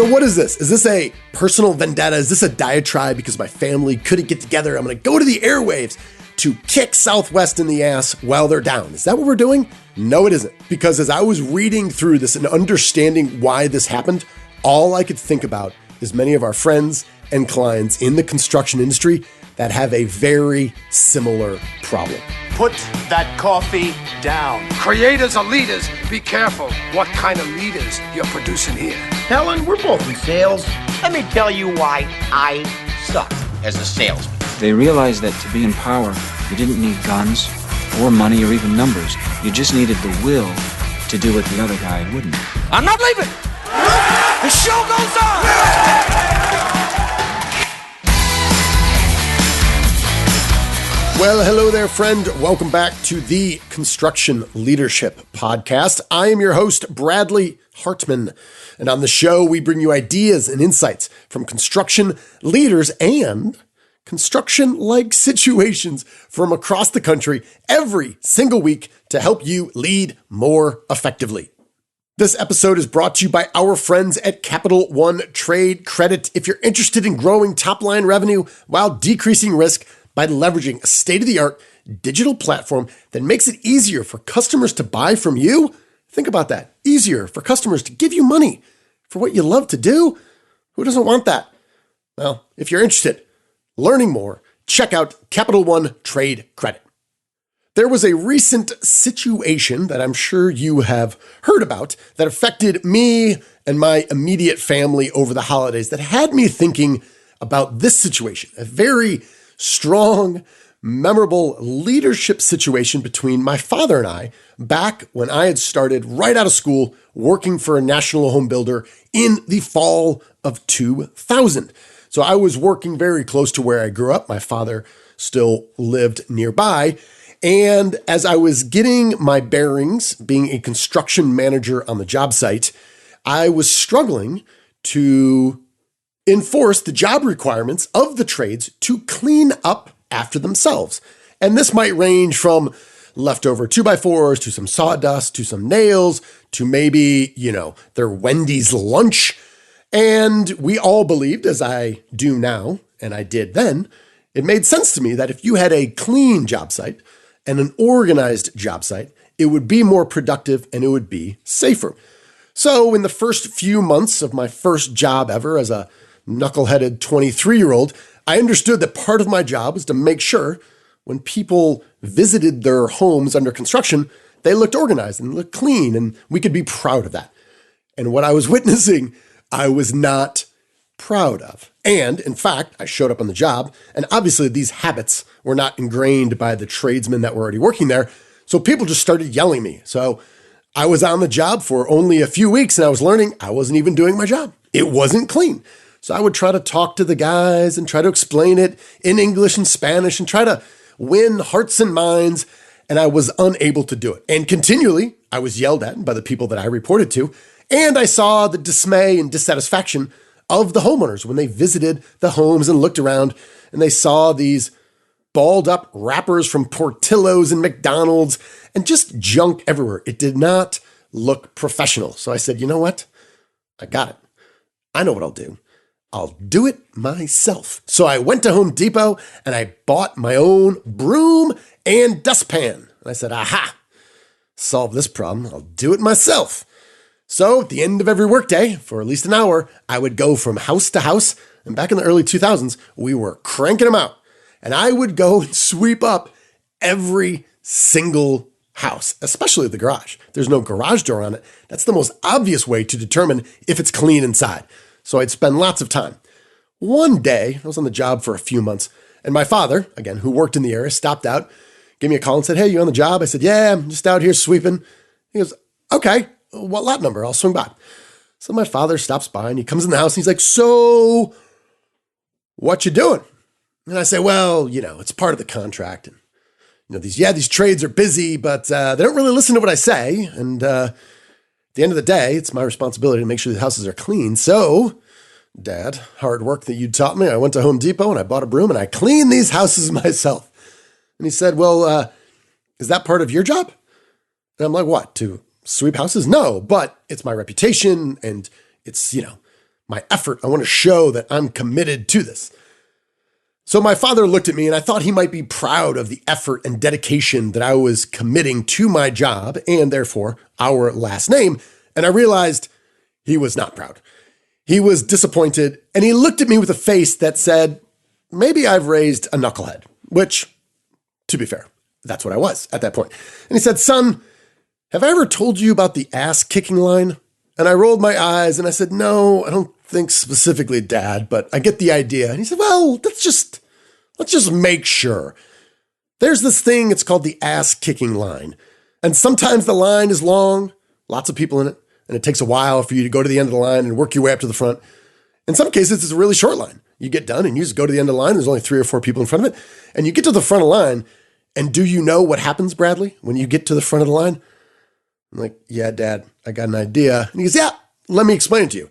So what is this? Is this a personal vendetta? Is this a diatribe because my family couldn't get together? I'm going to go to the airwaves to kick Southwest in the ass while they're down. Is that what we're doing? No, it isn't. Because as I was reading through this and understanding why this happened, all I could think about is many of our friends and clients in the construction industry that have a very similar problem. Put that coffee down. Creators are leaders. Be careful what kind of leaders you're producing here. Helen, we're both in sales. Let me tell you why I suck as a salesman. They realized that to be in power, you didn't need guns or money or even numbers. You just needed the will to do what the other guy wouldn't. I'm not leaving. The show goes on. Well, hello there, friend. Welcome back to the Construction Leadership Podcast. I am your host, Bradley Hartman. And on the show, we bring you ideas and insights from construction leaders and construction-like situations from across the country every single week to help you lead more effectively. This episode is brought to you by our friends at Capital One Trade Credit. If you're interested in growing top-line revenue while decreasing risk by leveraging a state-of-the-art digital platform that makes it easier for customers to buy from you, think about that. Easier for customers to give you money for what you love to do? Who doesn't want that? Well, if you're interested, learning more, check out Capital One Trade Credit. There was a recent situation that I'm sure you have heard about that affected me and my immediate family over the holidays that had me thinking about this situation, a very strong, memorable leadership situation between my father and I back when I had started right out of school working for a national home builder in the fall of 2000. So I was working very close to where I grew up. My father still lived nearby. And as I was getting my bearings, being a construction manager on the job site, I was struggling to enforce the job requirements of the trades to clean up after themselves. And this might range from leftover 2x4s to some sawdust to some nails to maybe, their Wendy's lunch. And we all believed, as I do now, and I did then, it made sense to me that if you had a clean job site and an organized job site, it would be more productive and it would be safer. So in the first few months of my first job ever as a knuckleheaded 23-year-old, I understood that part of my job was to make sure when people visited their homes under construction, they looked organized and looked clean, and we could be proud of that. And what I was witnessing, I was not proud of. And in fact, I showed up on the job, and obviously these habits were not ingrained by the tradesmen that were already working there. So people just started yelling at me. So I was on the job for only a few weeks, and I was learning I wasn't even doing my job. It wasn't clean. So I would try to talk to the guys and try to explain it in English and Spanish and try to win hearts and minds, and I was unable to do it. And continually, I was yelled at by the people that I reported to, and I saw the dismay and dissatisfaction of the homeowners when they visited the homes and looked around, and they saw these balled up wrappers from Portillo's and McDonald's and just junk everywhere. It did not look professional. So I said, you know what? I got it. I know what I'll do. I'll do it myself. So I went to Home Depot and I bought my own broom and dustpan. And I said, aha, solve this problem. I'll do it myself. So at the end of every workday, for at least an hour, I would go from house to house. And back in the early 2000s, we were cranking them out. And I would go and sweep up every single house, especially the garage. There's no garage door on it. That's the most obvious way to determine if it's clean inside. So I'd spend lots of time. One day, I was on the job for a few months, and my father, again, who worked in the area, stopped out, gave me a call and said, hey, you on the job? I said, yeah, I'm just out here sweeping. He goes, okay, what lot number? I'll swing by. So my father stops by, and he comes in the house, and he's like, so what you doing? And I say, well, it's part of the contract. And, these trades are busy, but they don't really listen to what I say. And at the end of the day, it's my responsibility to make sure the houses are clean. So, Dad, hard work that you taught me. I went to Home Depot and I bought a broom and I cleaned these houses myself. And he said, well, is that part of your job? And I'm like, what, to sweep houses? No, but it's my reputation and it's, my effort. I want to show that I'm committed to this. So my father looked at me and I thought he might be proud of the effort and dedication that I was committing to my job and therefore our last name. And I realized he was not proud. He was disappointed and he looked at me with a face that said, maybe I've raised a knucklehead, which, to be fair, that's what I was at that point. And he said, son, have I ever told you about the ass kicking line? And I rolled my eyes and I said, no, I don't think specifically, Dad, but I get the idea. And he said, well, let's just make sure. There's this thing, it's called the ass kicking line. And sometimes the line is long, lots of people in it, and it takes a while for you to go to the end of the line and work your way up to the front. In some cases, it's a really short line. You get done and you just go to the end of the line. There's only 3 or 4 people in front of it. And you get to the front of the line. And do you know what happens, Bradley, when you get to the front of the line? I'm like, yeah, Dad, I got an idea. And he goes, yeah, let me explain it to you.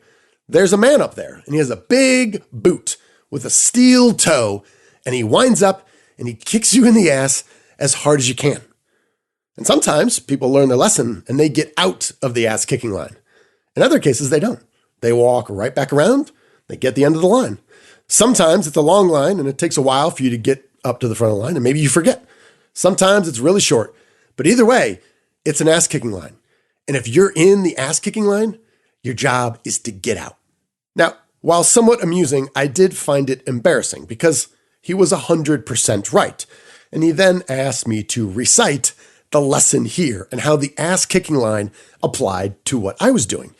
There's a man up there and he has a big boot with a steel toe and he winds up and he kicks you in the ass as hard as you can. And sometimes people learn their lesson and they get out of the ass kicking line. In other cases, they don't. They walk right back around. They get the end of the line. Sometimes it's a long line and it takes a while for you to get up to the front of the line and maybe you forget. Sometimes it's really short, but either way, it's an ass kicking line. And if you're in the ass kicking line, your job is to get out. Now, while somewhat amusing, I did find it embarrassing because he was 100% right. And he then asked me to recite the lesson here and how the ass kicking line applied to what I was doing.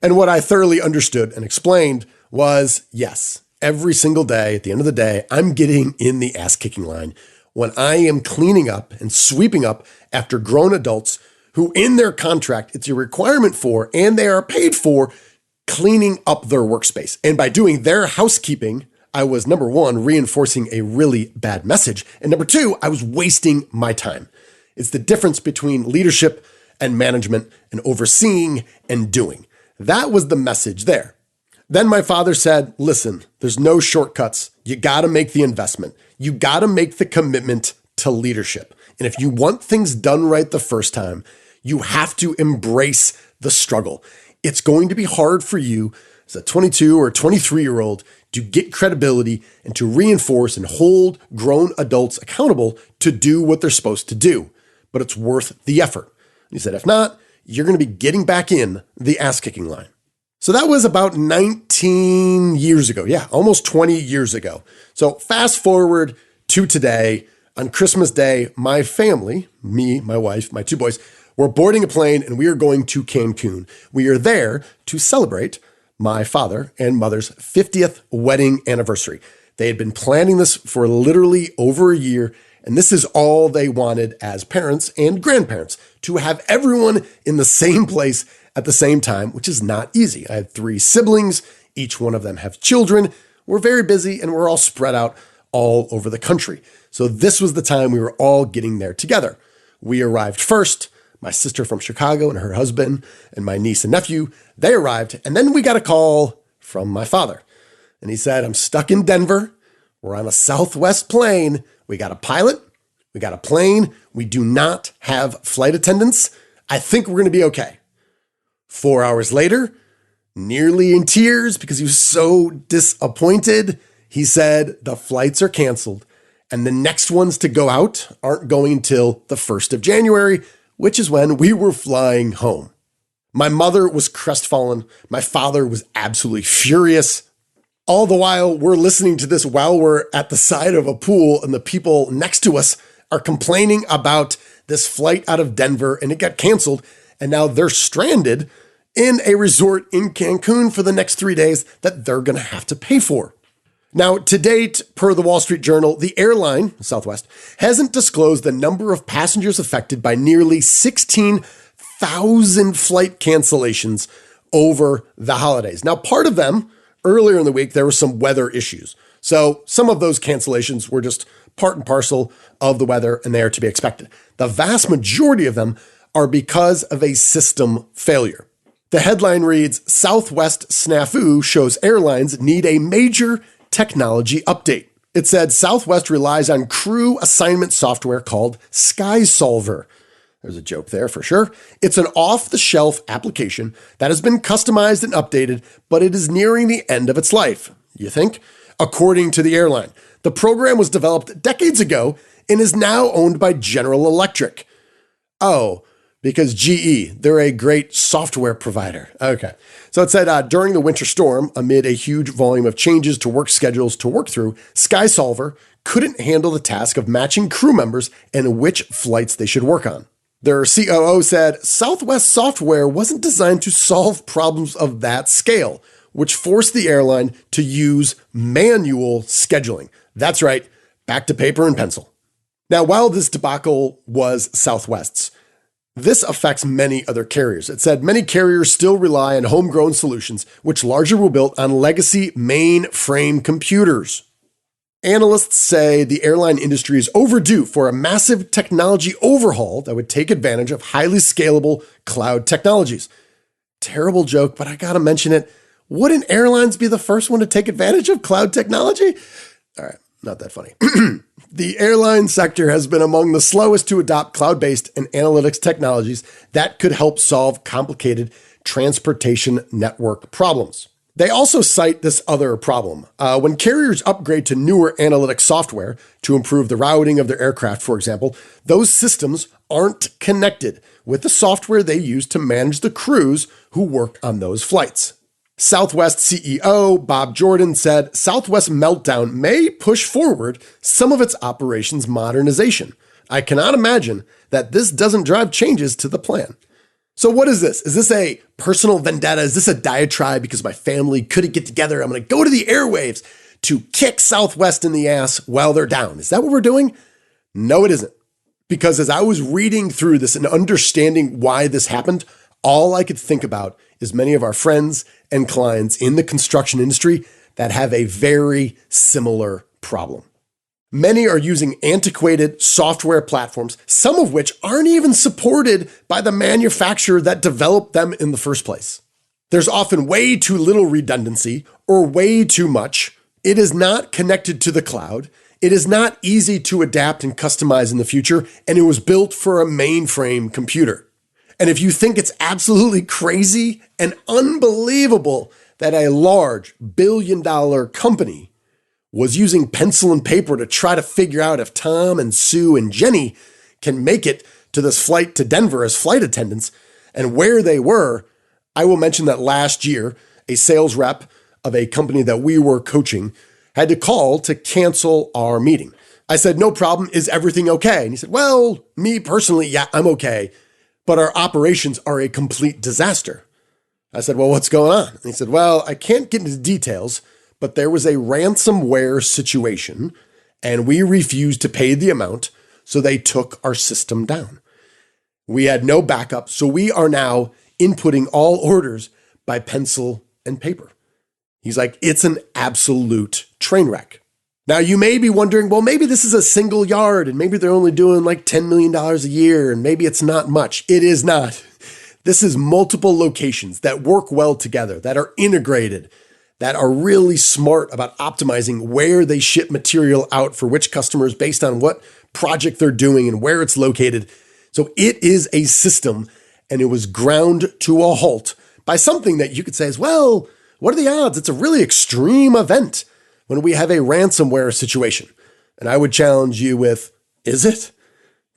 And what I thoroughly understood and explained was, yes, every single day, at the end of the day, I'm getting in the ass kicking line when I am cleaning up and sweeping up after grown adults who in their contract, it's a requirement for, and they are paid for, cleaning up their workspace. And by doing their housekeeping, I was, number one, reinforcing a really bad message. And number two, I was wasting my time. It's the difference between leadership and management and overseeing and doing. That was the message there. Then my father said, listen, there's no shortcuts. You got to make the investment. You got to make the commitment to leadership. And if you want things done right the first time, you have to embrace the struggle. It's going to be hard for you as a 22 or 23-year-old to get credibility and to reinforce and hold grown adults accountable to do what they're supposed to do. But it's worth the effort. And he said, if not, you're going to be getting back in the ass-kicking line. So that was about 19 years ago. Yeah, almost 20 years ago. So fast forward to today. On Christmas Day, my family, me, my wife, my 2 boys, we're boarding a plane and we are going to Cancun. We are there to celebrate my father and mother's 50th wedding anniversary. They had been planning this for literally over a year, and this is all they wanted as parents and grandparents, to have everyone in the same place at the same time, which is not easy. I had 3 siblings. Each one of them have children. We're very busy and we're all spread out all over the country. So this was the time we were all getting there together. We arrived first. My sister from Chicago and her husband and my niece and nephew, they arrived. And then we got a call from my father. And he said, I'm stuck in Denver. We're on a Southwest plane. We got a pilot. We got a plane. We do not have flight attendants. I think we're going to be okay. 4 hours later, nearly in tears because he was so disappointed, he said the flights are canceled and the next ones to go out aren't going until the 1st of January, which is when we were flying home. My mother was crestfallen. My father was absolutely furious. All the while we're listening to this while we're at the side of a pool and the people next to us are complaining about this flight out of Denver and it got canceled. And now they're stranded in a resort in Cancun for the next 3 days that they're going to have to pay for. Now, to date, per the Wall Street Journal, the airline, Southwest, hasn't disclosed the number of passengers affected by nearly 16,000 flight cancellations over the holidays. Now, part of them, earlier in the week, there were some weather issues. So some of those cancellations were just part and parcel of the weather, and they are to be expected. The vast majority of them are because of a system failure. The headline reads, Southwest snafu shows airlines need a major technology update. It said Southwest relies on crew assignment software called SkySolver. There's a joke there for sure. It's an off-the-shelf application that has been customized and updated, but it is nearing the end of its life, you think? According to the airline, the program was developed decades ago and is now owned by General Electric. Oh, because GE, they're a great software provider. Okay. So it said during the winter storm, amid a huge volume of changes to work schedules to work through, SkySolver couldn't handle the task of matching crew members and which flights they should work on. Their COO said Southwest software wasn't designed to solve problems of that scale, which forced the airline to use manual scheduling. That's right, back to paper and pencil. Now, while this debacle was Southwest's, this affects many other carriers. It said many carriers still rely on homegrown solutions, which largely were built on legacy mainframe computers. Analysts say the airline industry is overdue for a massive technology overhaul that would take advantage of highly scalable cloud technologies. Terrible joke, but I gotta mention it. Wouldn't airlines be the first one to take advantage of cloud technology? All right, not that funny. The airline sector has been among the slowest to adopt cloud-based and analytics technologies that could help solve complicated transportation network problems. They also cite this other problem. When carriers upgrade to newer analytics software to improve the routing of their aircraft, for example, those systems aren't connected with the software they use to manage the crews who work on those flights. Southwest CEO Bob Jordan said Southwest meltdown may push forward some of its operations modernization. I cannot imagine that this doesn't drive changes to the plan. So what is this? Is this a personal vendetta? Is this a diatribe because my family couldn't get together? I'm going to go to the airwaves to kick Southwest in the ass while they're down. Is that what we're doing? No, it isn't. Because as I was reading through this and understanding why this happened, all I could think about is many of our friends and clients in the construction industry that have a very similar problem. Many are using antiquated software platforms, some of which aren't even supported by the manufacturer that developed them in the first place. There's often way too little redundancy or way too much. It is not connected to the cloud. It is not easy to adapt and customize in the future, and it was built for a mainframe computer. And if you think it's absolutely crazy and unbelievable that a large billion-dollar company was using pencil and paper to try to figure out if Tom and Sue and Jenny can make it to this flight to Denver as flight attendants and where they were, I will mention that last year, a sales rep of a company that we were coaching had to call to cancel our meeting. I said, no problem. Is everything okay? And he said, well, me personally, yeah, I'm okay. But our operations are a complete disaster. I said, well, what's going on? And he said, well, I can't get into details, but there was a ransomware situation and we refused to pay the amount, so they took our system down. We had no backup, so we are now inputting all orders by pencil and paper. He's like, it's an absolute train wreck. Now, you may be wondering, well, maybe this is a single yard and maybe they're only doing like $10 million a year and maybe it's not much. It is not. This is multiple locations that work well together, that are integrated, that are really smart about optimizing where they ship material out for which customers based on what project they're doing and where it's located. So it is a system, and it was ground to a halt by something that you could say is, well, what are the odds? It's a really extreme event when we have a ransomware situation. And I would challenge you with, is it?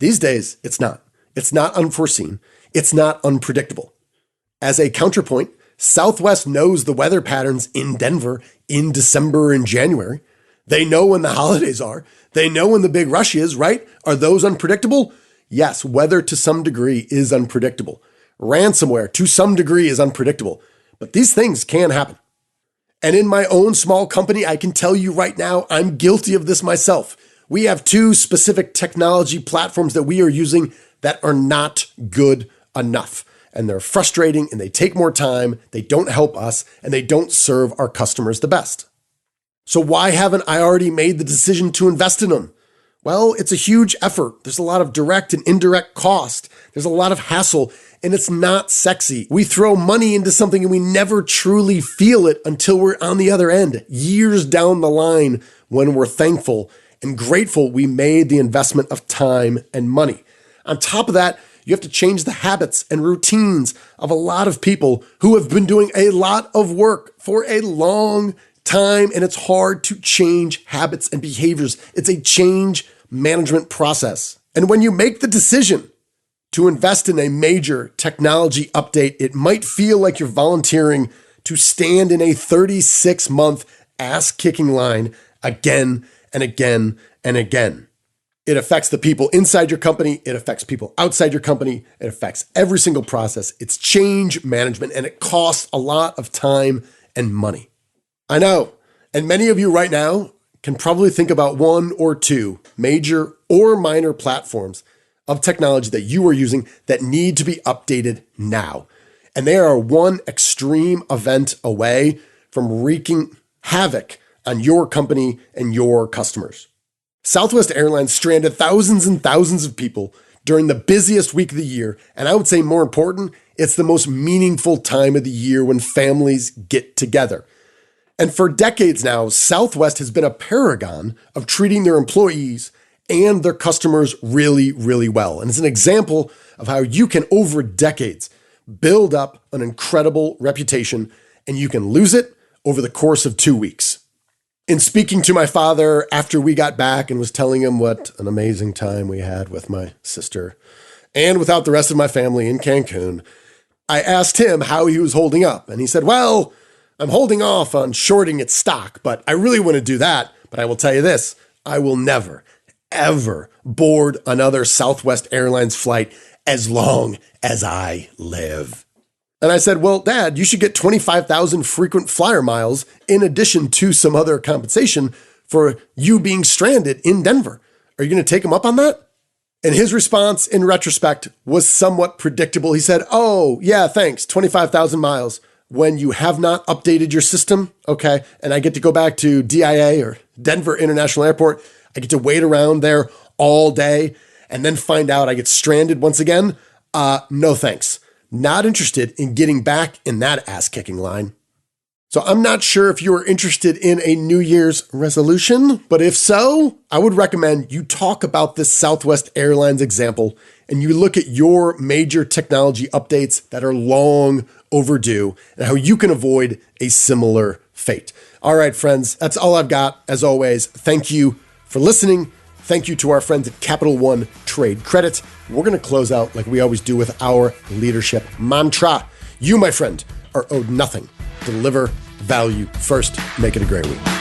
These days, it's not. It's not unforeseen. It's not unpredictable. As a counterpoint, Southwest knows the weather patterns in Denver in December and January. They know when the holidays are. They know when the big rush is, right? Are those unpredictable? Yes, weather to some degree is unpredictable. Ransomware to some degree is unpredictable. But these things can happen. And in my own small company, I can tell you right now, I'm guilty of this myself. We have 2 specific technology platforms that we are using that are not good enough. And they're frustrating and they take more time, they don't help us, and they don't serve our customers the best. So why haven't I already made the decision to invest in them? Well, it's a huge effort. There's a lot of direct and indirect cost. There's a lot of hassle, and it's not sexy. We throw money into something and we never truly feel it until we're on the other end, years down the line, when we're thankful and grateful we made the investment of time and money. On top of that, You have to change the habits and routines of a lot of people who have been doing a lot of work for a long time, and it's hard to change habits and behaviors. It's a change management process. And when you make the decision to invest in a major technology update, it might feel like you're volunteering to stand in a 36-month ass-kicking line again and again and again. It affects the people inside your company. It affects people outside your company. It affects every single process. It's change management, and it costs a lot of time and money. I know. And many of you right now can probably think about one or two major or minor platforms of technology that you are using that need to be updated now. And they are one extreme event away from wreaking havoc on your company and your customers. Southwest Airlines stranded thousands and thousands of people during the busiest week of the year. And I would say more important, it's the most meaningful time of the year when families get together. And for decades now, Southwest has been a paragon of treating their employees and their customers really, really well. And it's an example of how you can, over decades, build up an incredible reputation, and you can lose it over the course of 2 weeks. In speaking to my father after we got back and was telling him what an amazing time we had with my sister and without the rest of my family in Cancun, I asked him how he was holding up. And he said, well, I'm holding off on shorting its stock, but I really want to do that. But I will tell you this, I will never, ever board another Southwest Airlines flight as long as I live. And I said, well, Dad, you should get 25,000 frequent flyer miles in addition to some other compensation for you being stranded in Denver. Are you going to take him up on that? And his response, in retrospect, was somewhat predictable. He said, oh, yeah, thanks, 25,000 miles. When you have not updated your system, okay, and I get to go back to DIA or Denver International Airport, I get to wait around there all day and then find out I get stranded once again. No thanks. Not interested in getting back in that ass-kicking line. So I'm not sure if you are interested in a New Year's resolution, but if so, I would recommend you talk about this Southwest Airlines example and you look at your major technology updates that are long overdue and how you can avoid a similar fate. All right, friends, that's all I've got. As always, thank you for listening. Thank you to our friends at Capital One Trade Credit. We're going to close out like we always do with our leadership mantra. You, my friend, are owed nothing. Deliver value first. Make it a great week.